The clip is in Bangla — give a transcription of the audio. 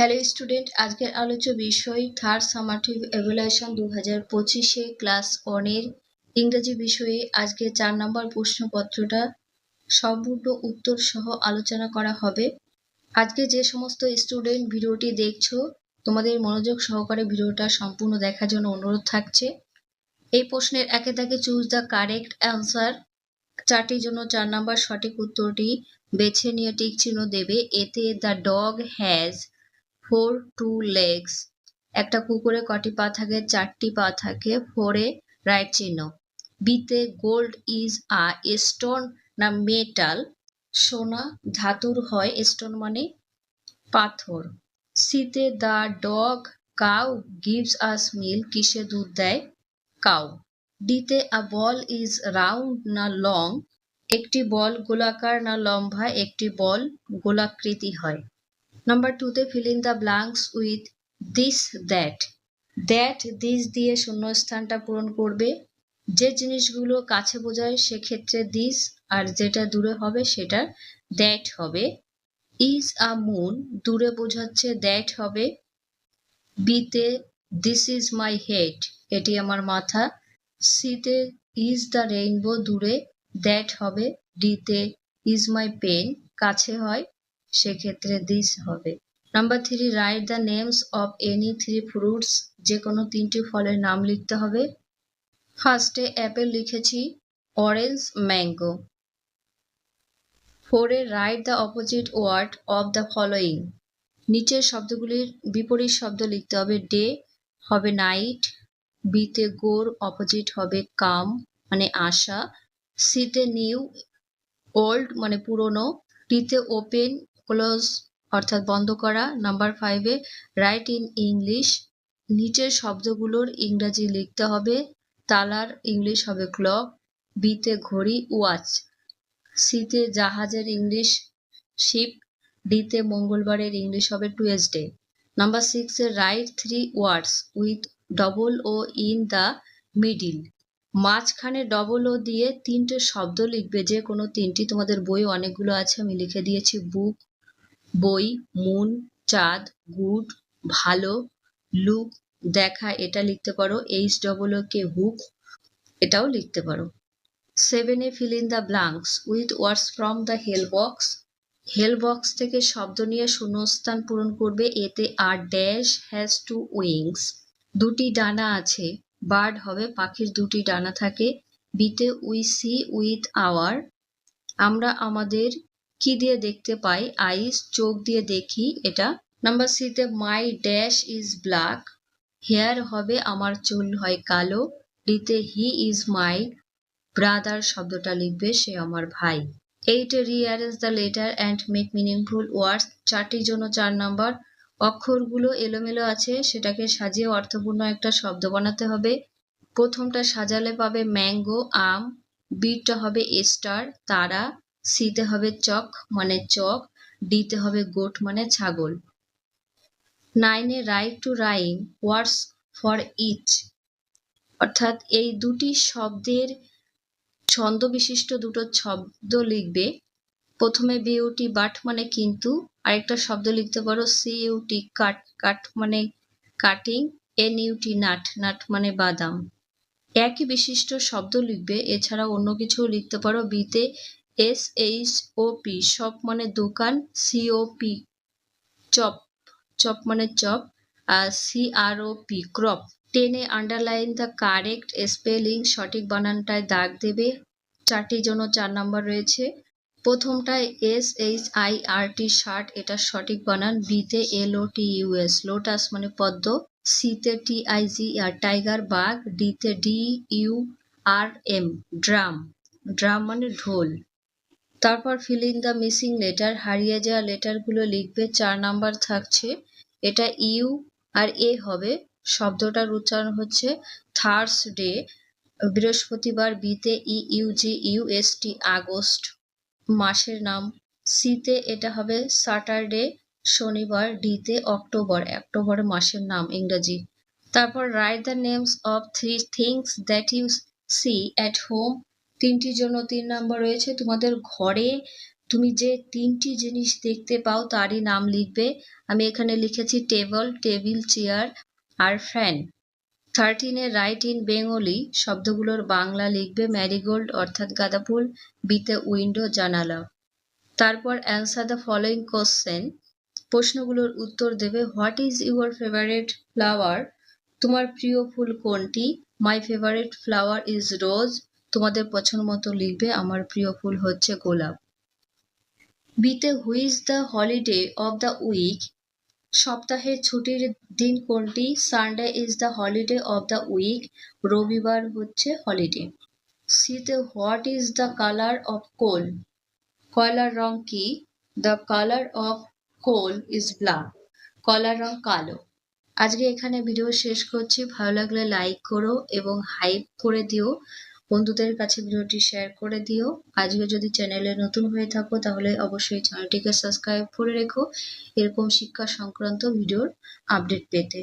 হ্যালো স্টুডেন্ট, আজকের আলোচ্য বিষয় থার্ড সামারটিভ এভালুয়েশন 2025-এ ক্লাস 1 এর ইংরেজি বিষয়ে আজকে 4 নম্বর প্রশ্নপত্রটা সম্পূর্ণ উত্তর সহ আলোচনা করা হবে। আজকে যে সমস্ত স্টুডেন্ট ভিডিওটি দেখছো, তোমাদের মনোযোগ সহকারে ভিডিওটা সম্পূর্ণ দেখার জন্য অনুরোধ থাকছে। এই প্রশ্নের একে দাগে চুজ দ্য কারেক্ট অ্যান্সার, 4টির জন্য 4 নম্বর সঠিক উত্তরটি বেছে নিয়ে টিক চিহ্ন দেবে। এতে দ্য ডগ হ্যাজ 4 2 legs, একটা কুকুরে কটি পা থাকে? 4টি পা থাকে। 4 এ রাইট চিহ্ন। বিতে গোল্ড ইজ আ স্টোন না মেটাল? সোনা ধাতুর হয়, স্টোন মানে পাথর। সিতে the dog cow gives us milk, কিসে দুধ দেয়? কাউ। ডিতে আ বল ইজ রাউন্ড না লং? একটি বল গোলাকার না লম্বা? একটি বল গোলাকৃতি হয়। নাম্বার 2তে fill in the blanks with this that. That this দিয়ে শূন্যস্থানটা পূরণ করবে। যে জিনিসগুলো কাছে বোঝায় সেক্ষেত্রে দিস, আর যেটা দূরে হবে সেটা দ্যাট হবে। ইজ আ মুন দূরে বোঝাচ্ছে, দ্যাট হবে। বিতে দিস ইজ মাই হেড, এটি আমার মাথা। সিতে ইজ দ্য রেইনবো দূরে, দ্যাট হবে। ডিতে ইজ মাই পেন কাছে হয়, সেক্ষেত্রে দিস হবে। Number 3, right the names of any 3 fruits, যে কোনো 3টি ফলের নাম লিখতে হবে। ফার্স্টে অ্যাপেল লিখেছি, orange, mango. 4 write the opposite word of the following, নিচের শব্দগুলির বিপরীত শব্দ লিখতে হবে। ডে হবে নাইট, বিতে গোর অপোজিট হবে কাম মানে আশা, সিতে নিউ ওল্ড মানে পুরনো, ডিতে ওপেন ক্লোজ অর্থাৎ বন্ধ করা। নাম্বার 5 রাইট ইন ইংলিশ, নিচের শব্দগুলোর ইংরাজি লিখতে হবে। তালার ইংলিশ হবে ক্লক, বিতে ঘড়ি ওয়াচ, সিতে জাহাজের ইংলিশ শিপ, ডিতে মঙ্গলবারের ইংলিশ হবে Tuesday. Number 6 write 3 words with double O in the middle, মাঝখানে ডবল ও দিয়ে 3টে শব্দ লিখবে, যে কোনো 3টি। তোমাদের বই অনেকগুলো আছে, আমি লিখে দিয়েছি। বুক বই, মুন চাঁদ, গুড ভালো, লুক দেখা, এটা লিখতে পারো। H double O K hook, এটাও লিখতে পারো। 7 fill in the blanks with words from the help box, help box থেকে শব্দ নিয়ে শূন্যস্থান পূরণ করবে। এতে আর ড্যাশ হ্যাজ 2 উইংস, 2টি ডানা আছে। বার্ড হবে পাখির 2টি ডানা থাকে। বিতে উই সি উইথ আওয়ার, আমরা আমাদের কি দিয়ে দেখতে পাই? আইস চোখ দিয়ে দেখি, এটা। নাম্বার সিতে my dash is black, hair হবে আমার চুল হয় কালো। ডিতে হি ইজ মাই ব্রাদার, শব্দটা লিখবে সে আমার ভাই। 8 rearrange the letter and make meaningful words, 4টির জন্য 4 নাম্বার। অক্ষরগুলো এলোমেলো আছে, সেটাকে সাজিয়ে অর্থপূর্ণ একটা শব্দ বানাতে হবে। প্রথমটা সাজালে পাবে ম্যাঙ্গো আম, বিটা হবে স্টার তারা, সিতে হবে চক মানে চক, ডিতে হবে গোট মানে ছাগল। 9 write two rhyme words for each, অর্থাৎ এই 2টি শব্দের ছন্দ বিশিষ্ট 2টো শব্দ লিখবে। প্রথমে বিউটি বাট মানে কিন্তু, আরেকটা শব্দ লিখতে পারো সিইউটি কাট, কাট মানে কাটিং, এনইউটি নাট, নাট মানে বাদাম। একই বিশিষ্ট শব্দ লিখবে, এছাড়া অন্য কিছুও লিখতে পারো। বিতে S H O P shop মানে দোকান, সিওপি চপ, চপ মানে চপ, আর C R O P crop. 10 underline the correct spelling, সঠিক বানানটায় দাগ দেবে। 4টির জন্য 4 নাম্বার রয়েছে। প্রথমটায় SHIRT শার্ট, এটা সঠিক বানান। বিতে LOTUS লোটাস মানে পদ্ম, সিতে TIGR টাইগার বাঘ, ডিতে DURM ড্রাম, ড্রাম মানে ঢোল। তারপর feel in the missing letter, হারিয়ে যাওয়া লেটারগুলো লিখবে। 4 নাম্বার থাকছে, এটা ইউ আর এ হবে। শব্দটার উচ্চারণ হচ্ছে থার্সডে বৃহস্পতিবার। বিতে EUGUST আগস্ট মাসের নাম। সিতে এটা হবে স্যাটারডে শনিবার। ডিতে অক্টোবর, অক্টোবর মাসের নাম ইংরেজি। তারপর write the names of 3 things that you see at home, 3টির জন্য 3 নাম্বার রয়েছে। তোমাদের ঘরে তুমি যে 3টি জিনিস দেখতে পাও তারই নাম লিখবে। আমি এখানে লিখেছি টেবল, টেবিল, চেয়ার আর ফ্যান। 13 রাইট ইন বেঙ্গলি শব্দগুলোর বাংলা লিখবে ম্যারিগোল্ড অর্থাৎ গাঁদা ফুল, বিতে উইন্ডো জানালা। তারপর অ্যান্সার দ্য ফলোইং কোশ্চেন, প্রশ্নগুলোর উত্তর দেবে। What is your favourite flower, তোমার প্রিয় ফুল কোনটি? মাই ফেভারিট ফ্লাওয়ার ইজ রোজ, তোমাদের পছন্দ মতো লিখবে। আমার প্রিয় ফুল হচ্ছে গোলাপ। বিতে which is the holiday of the week, সপ্তাহের ছুটির দিন কোনটি? Sunday is the holiday of the week, রবিবার হচ্ছে হলিডে। সিতে what is the colour of coal, কয়লার রং কি? The colour of coal is black, কয়লার রং কালো। আজকে এখানে ভিডিও শেষ করছি। ভালো লাগলে লাইক করো এবং হাইপ করে দিও, বন্ধুদের কাছে ভিডিওটি শেয়ার করে দিও। আজকে যদি চ্যানেলে নতুন হয়ে থাকো তাহলে অবশ্যই চ্যানেলটিকে সাবস্ক্রাইব করে রেখো এরকম শিক্ষা সংক্রান্ত ভিডিওর আপডেট পেতে।